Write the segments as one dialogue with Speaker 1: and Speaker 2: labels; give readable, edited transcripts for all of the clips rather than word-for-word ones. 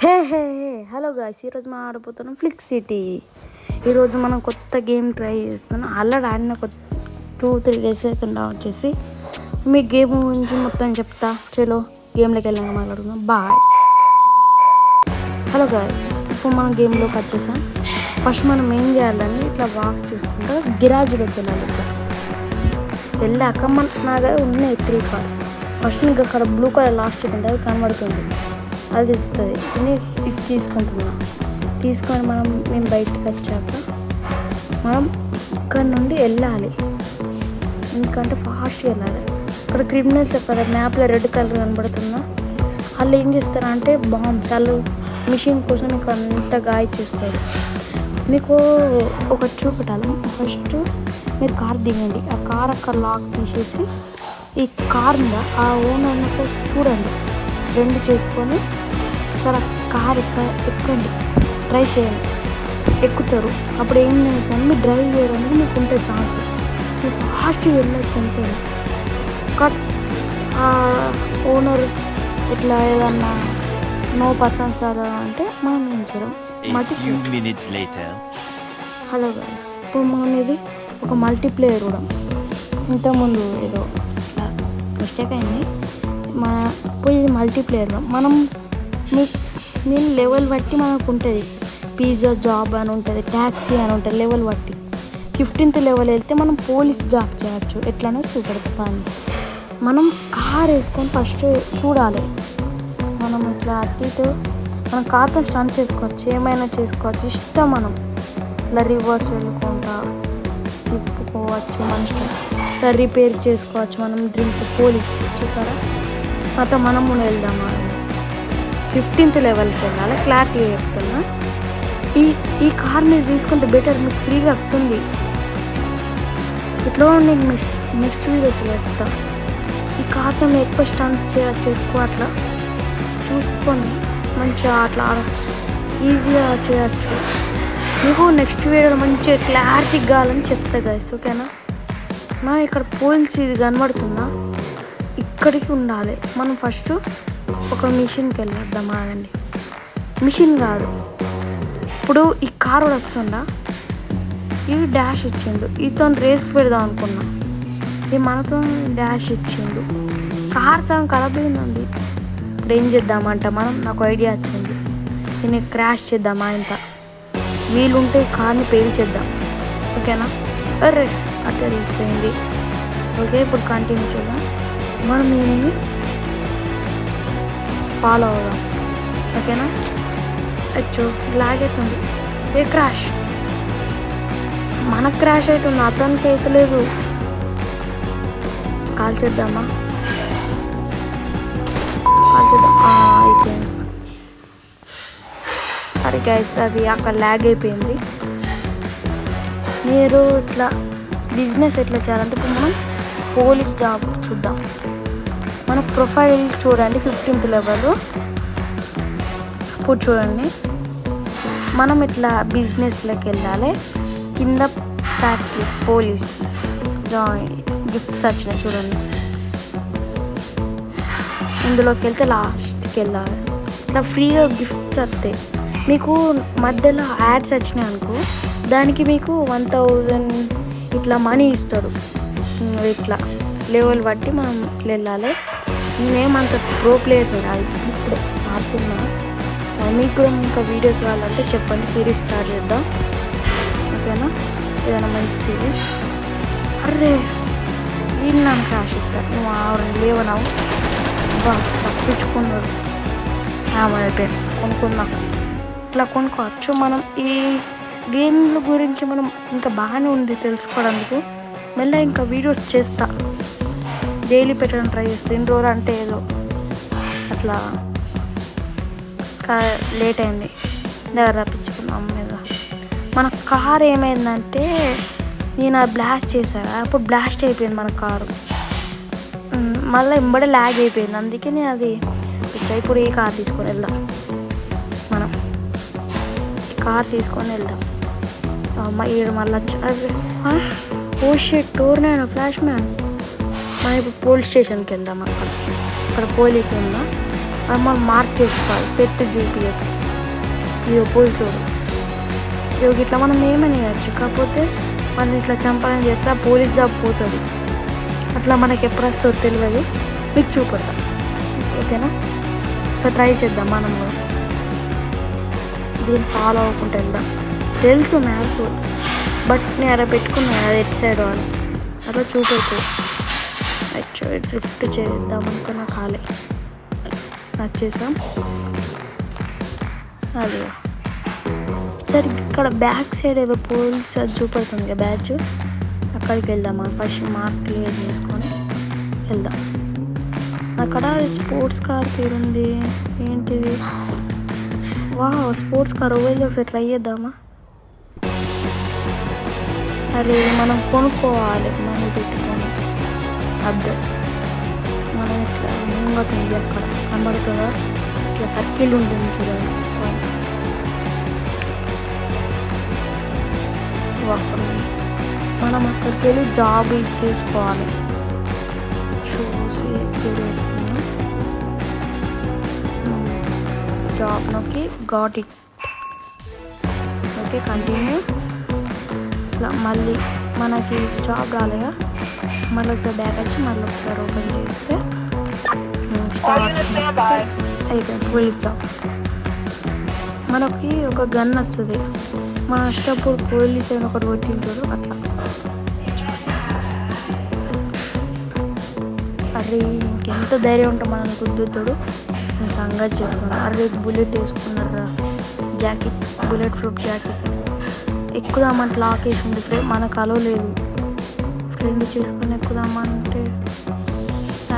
Speaker 1: హే హే hey hello guys, ఈరోజు మనం ఆడిపోతున్నాం flick city. ఈరోజు మనం కొత్త గేమ్ ట్రై చేస్తున్నాం. ఆల్రెడీ ఆడిన 2-3 డేస్ అవుతుందా వచ్చేసి. మీ గేమ్ గురించి మొత్తం చెప్తా. చలో గేమ్లోకి వెళ్ళాక మాట్లాడుకుందాం. బాయ్. హలో గాయ్స్, ఇప్పుడు మనం గేమ్లోకి వచ్చేసాం. ఫస్ట్ మనం ఏం చేయాలని ఇట్లా వాక్ చేసుకుంటూ గిరాజులోకి వెళ్ళాలి. వెళ్ళాక నా దగ్గర ఉన్నాయి 3 కార్స్. ఫస్ట్ మీకు అక్కడ బ్లూ కలర్ లాస్ట్ ఉంటుంది, అది కనబడుతుంది, అది ఇస్తుంది. ఇది తీసుకుంటున్నాం. తీసుకొని మేము బయటకు వచ్చాక మనం ఇక్కడ నుండి వెళ్ళాలి. ఎందుకంటే ఫాస్ట్గా వెళ్ళాలి. ఇక్కడ క్రిమినల్స్ అక్కడ మ్యాప్లో రెడ్ కలర్ కనబడుతుందా, వాళ్ళు ఏం చేస్తారంటే బాంబ్స్, వాళ్ళు మిషన్ కోసం మీకు అంతగా ఇచ్చేస్తారు. మీకు ఒకటి చూపెట్టాలి. ఫస్ట్ మీరు కార్ దిగండి. ఆ కార్ అక్కడ లాక్ తీసేసి ఈ కార్ మీద ఆ ఓనర్ని ఒకసారి చూడండి, రెండు చేసుకొని సరే కార్ ఎక్కండి, ట్రై చేయండి. ఎక్కుతారు. అప్పుడు ఏం లేదు, మీరు డ్రైవ్ చేయడానికి మీకు ఉంటే ఛాన్స్, మీరు ఫాస్ట్గా వెళ్ళొచ్చు అంతే. కట్ ఓనర్ ఇట్లా ఏదన్నా నో పర్సన్స్ అలా అంటే మనం ఏం చేయడం. హలో గైస్, ఇప్పుడు మనం ఇది ఒక మల్టీప్లేయర్ కూడా. ఇంతకుముందు ఏదో మిస్టేక్ అయింది. ఇప్పుడు ఇది మల్టీప్లేయర్. మనం మీ లెవెల్ బట్టి మనకు ఉంటుంది. పిజ్జా జాబ్ అని ఉంటుంది, ట్యాక్సీ అని ఉంటుంది, లెవెల్ బట్టి. 15th లెవెల్ వెళ్తే మనం పోలీస్ జాబ్ చేయవచ్చు. ఎట్లనో చూపెడతా పని. మనం కార్ వేసుకొని ఫస్ట్ చూడాలి. మనం ఇట్లా అటు మనం కార్తో స్టంట్ చేసుకోవచ్చు, ఏమైనా చేసుకోవచ్చు, ఇష్టం. మనం ఇట్లా రివర్స్ వెళ్ళుకుంటా తిప్పుకోవచ్చు, మనిషి ఇట్లా రిపేర్ చేసుకోవచ్చు. మనం డ్రింక్స్ పోలీస్ చూసారా, అట్లా మనం కూడా వెళ్దామా. 15th లెవెల్కి వెళ్ళాలి. క్లారిటీగా చెప్తున్నా. ఈ కార్ మీరు తీసుకుంటే బెటర్, మీకు ఫ్రీగా వస్తుంది. ఇట్లా నేను నెక్స్ట్ వీడియోస్ చెప్తా. ఈ కార్తో మీరు ఎక్కువ స్టంట్ చేయవచ్చు, ఎక్కువ అట్లా చూసుకొని మంచిగా అట్లా ఈజీగా చేయవచ్చు. మీకు నెక్స్ట్ వీడియోలో మంచిగా క్లారిటీ కావాలని చెప్తా గైస్, ఓకేనా. మనం ఇక్కడ పోల్స్ ఇది కనబడుతుందా, ఇక్కడికి ఉండాలి. మనం ఫస్ట్ ఒక మిషన్కి వెళ్ళొద్దాం. ఆగండి, మిషన్ కాదు. ఇప్పుడు ఈ కారు వస్తుందా, ఇది డాష్ ఇచ్చిండు. ఇతో రేస్ పెడదాం అనుకున్నా, ఇది మనతో డాష్ ఇచ్చిండు. కార్ సగం ఖరాబ్ అయిందండి. ఇప్పుడు ఏం చేద్దామంట, నాకు ఐడియా వచ్చింది. దీన్ని క్రాష్ చేద్దామా, ఇంత వీలుంటే కార్ని పేల్చేద్దాం, ఓకేనా. అరే అట్లా వెళ్ళిపోయింది. ఓకే, ఇప్పుడు కంటిన్యూ చేద్దాం. మనం దీన్ని ఫాలో అవుదాం, ఓకేనా. అచ్చో లాగ్ అవుతుంది. ఏ క్రాష్, మనకు క్రాష్ అవుతుంది, అతనికి అవుతలేదు. కాల్ చేద్దామా, అయిపోయింది. సరే గైస్, అది అక్కడ ల్యాగ్ అయిపోయింది. మీరు ఇట్లా బిజినెస్ ఎట్లా చేయాలంటే, ఇప్పుడు మనం పోలీస్ జాబ్ చూద్దాం. మన ప్రొఫైల్ చూడండి, 15th లెవెల్. ఇప్పుడు చూడండి, మనం ఇట్లా బిజినెస్లోకి వెళ్ళాలి. కింద ఫ్యాక్టరీస్, పోలీస్ గిఫ్ట్స్ వచ్చినాయి చూడండి. ఇందులోకి వెళ్తే లాస్ట్కి వెళ్ళాలి. ఇట్లా ఫ్రీగా గిఫ్ట్స్ వస్తాయి. మీకు మధ్యలో యాడ్స్ వచ్చినాయి అనుకో, దానికి మీకు 1000 ఇట్లా మనీ ఇస్తారు. ఇట్లా లెవెల్ బట్టి మనం ఇట్లా వెళ్ళాలి. నేనేమంత ప్రో ప్లేయర్ కాదు, ఇప్పుడు ఆడుతున్నా. మీకు కూడా ఇంకా వీడియోస్ కావాలంటే చెప్పండి, సిరీస్ స్టార్ట్ చేద్దాం, ఓకేనా. ఏదైనా మంచి సిరీస్. అర్రే వీళ్ళు నన్ను క్రాష్ ఇస్తారు, నువ్వు ఆవిడని లేవనావు. తప్పించుకున్నాడు. అయిపోయింది, కొనుక్కుందాం. ఇట్లా కొనుక్కోవచ్చు. మనం ఈ గేమ్ల గురించి మనం ఇంకా బాగానే ఉంది తెలుసుకోవడానికి. మళ్ళీ ఇంకా వీడియోస్ చేస్తా, డైలీ పెట్టడం ట్రై చేస్తాను. ఇన్ని రోజులు అంటే ఏదో అట్లా లేట్ అయింది, దగ్గర రప్పించుకున్నాం మీద. మన కార్ ఏమైందంటే, నేను అది బ్లాస్ట్ చేశాను, అప్పుడు బ్లాస్ట్ అయిపోయింది మన కారు. మళ్ళీ ఎంబడే ల్యాగ్ అయిపోయింది, అందుకే నేను అది వచ్చాయి. ఇప్పుడు ఈ కార్ తీసుకొని వెళ్దాం. మనం కార్ తీసుకొని వెళ్దాం. ఈడు మళ్ళీ oh shit, tornado, flash man. మనం ఇప్పుడు పోలీస్ స్టేషన్కి వెళ్దాం. అక్కడ పోలీసు ఉందా, అది మనం మార్క్ చేసుకోవాలి. సెట్ GPS ఇది పోలీసు ఇట్లా మనం ఏమని చేయచ్చు. కాకపోతే మనం ఇట్లా చంపాలని చేస్తే ఆ పోలీస్ జాబ్ పోతుంది. అట్లా మనకి ఎప్పుడు వస్తుందో తెలియదు, మీకు చూపెడతా. ఓకేనా? సో ట్రై చేద్దాం మనం కూడా. దీన్ని ఫాలో అవ్వకుండా వెళ్దాం. తెలుసు మ్యాప్, బట్ నేను అలా పెట్టుకున్నాను అది ఎట్ సైడ్ అని అట్లా చూపెడుతుంది. యాక్చువల్లీ డ్రిఫ్ట్ చేద్దాం అనుకున్న ఖాళీ వచ్చేసాం. అది సరే ఇక్కడ బ్యాక్ సైడ్ ఏదో పోలీస్ అది చూపెడుతుంది కదా బ్యాచ్, అక్కడికి వెళ్దామా? ఫస్ట్ మార్క్ క్లియర్ చేసుకొని వెళ్దాం. అక్కడ స్పోర్ట్స్ కార్ పేరుంది, ఏంటిది? వా స్పోర్ట్స్ కార్ ఓవెల్ ఒకసారి ట్రై చేద్దామా? అరే మనం కొనుక్కోవాలి, మనీ పెట్టుకొని. అద్దె మనం ఇట్లా ముంగతుంది, అక్కడ కనబడుతుందా? ఇట్లా సర్కిల్ ఉంటుంది చూడండి. మనం అక్కడికి వెళ్ళి జాబ్ ఇచ్చేసుకోవాలి. చూసి చూసుకున్నాం జాబ్లోకి గాట్ ఇట్. Okay continue. ఇట్లా మళ్ళీ మనకి జాబ్ రాలేగా, మళ్ళీ ఒకసారి బ్యాక్ వచ్చి మళ్ళీ ఒకసారి ఓపెన్ చేస్తే అయిపోయింది ఫుల్ జాబ్. మనకి ఒక గన్ వస్తుంది, మన ఇష్టప్పుడు పోలీస్ అయిన ఒకటి కొట్టింటారు అట్లా. అరే ఇంకెంత ధైర్యం ఉంటే మనం కుదురుతాడు. నేను సంగతి చెప్తాను. అరే బుల్లెట్ వేసుకున్నారా, జాకెట్, బుల్లెట్ ప్రూఫ్ జాకెట్. ఎక్కుదామంటే లాక్ వేసింది ఫ్రెండ్, మనకు అలో లేదు. ఫ్రెండ్ చేసుకుని ఎక్కుదామంటే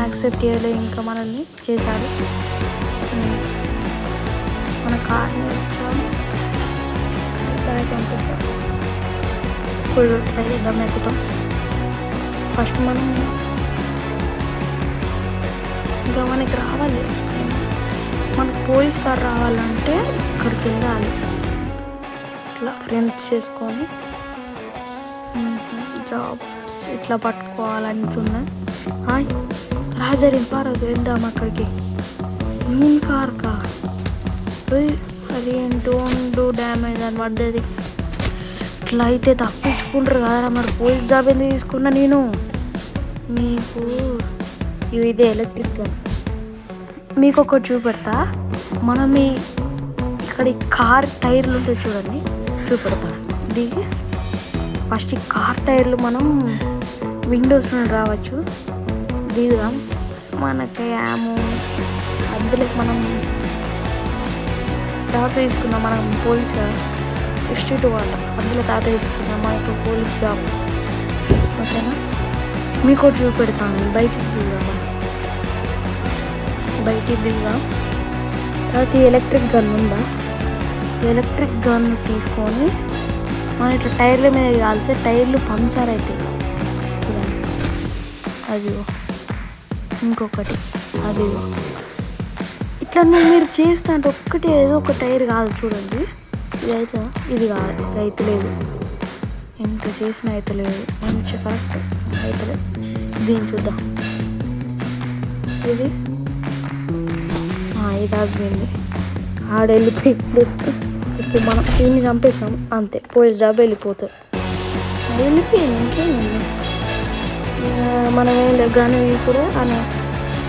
Speaker 1: యాక్సెప్ట్ చేయలే, ఇంకా మనల్ని చేశారు. మన కార్ని వచ్చాము. ఇప్పుడు ట్రై చేద్దాం, ఎక్కుతాం. ఫస్ట్ మనం ఇంకా మనకి రావాలి, మనకు పోలీస్ కార్ రావాలంటే ఇక్కడికి వెళ్ళాలి. ఇట్లా ఫ్రెండ్స్ చేసుకొని జాబ్స్ ఇట్లా పట్టుకోవాలనుకున్నా. రాజరి పారదు వెళ్దాం అక్కడికి. మీన్ కార్ కా అది డోంట్ డూ డ్యామేజ్ అని పడ్డది. ఇట్లా అయితే తప్పించుకుంటారు కదా మరి. పోలీస్ జాబ్ ఎందుకు తీసుకున్నా నేను? మీకు ఇదే ఎలక్ట్రిక్ గన్. మీకు ఒకటి చూపెడతా. మనం ఇక్కడ ఈ కార్ టైర్లు ఉంటాయి చూడండి, చూపెడతా. దిగి ఫస్ట్ ఈ కార్ టైర్లు మనం విండోస్ నుండి రావచ్చు. దిగుదాం. మనకి యాము అందులోకి మనం తాత తీసుకుందాం. మనం పోలీస్ ఇన్స్టిట్యూట్ వాళ్ళ అందులో తాత తీసుకుందాం, మనకు పోలీస్ జాబ్. ఓకేనా? మీకు ఒకటి చూపెడతాను. బయటికి దిగుదాం, బయటికి దిగుదాం. తర్వాత ఎలక్ట్రిక్ గన్ ఉందా, ఎలక్ట్రిక్ గన్ తీసుకొని మనం ఇట్లా టైర్ల మీద కాల్స్తే టైర్లు పంచర్ అవుతాయి. అది ఇంకొకటి అది ఇట్లా మీరు చేస్తా అంటే ఒక్కటి ఏదో ఒక టైర్ కాదు చూడండి. ఇది అయితే ఇది కాదు, ఇది అయితే లేదు. ఎంత చేసినా అయితే లేదు, మంచి కరెక్ట్ అయితే లేదు. దీన్ని చూద్దాం. ఇది ఇది ఆగిపోయింది, ఆడెళ్ళిపోయింది. ఇప్పుడు మనం దీన్ని చంపేసాం అంతే, పోలీస్ జాబ్ వెళ్ళిపోతుంది. వెళ్ళిపోయింది, ఇంకేముంది. మనం ఏం లేదు కానీ కూడా అని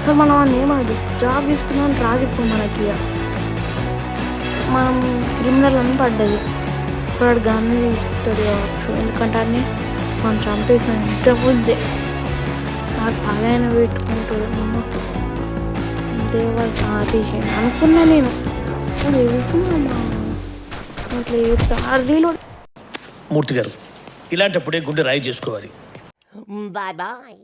Speaker 1: అసలు మనం అన్నీ ఏమది జాబ్ తీసుకున్నాం రాదు. ఇప్పుడు మనకి మనం క్రిమినల్ అని పడ్డది. ఇప్పుడు గన్ ఇస్తుంది కావచ్చు, ఎందుకంటే అన్నీ మనం చంపేసిన ఇంత ముందే నాకు పగైన పెట్టుకుంటుంది. దేవా సాధేసాను అనుకున్నా నేను. తెలుసు అట్లా చేస్తా. రీలోడ్.
Speaker 2: మూర్తి గారు, ఇలాంటప్పుడే గుండె రాయి చేసుకోవాలి.
Speaker 3: Bye bye.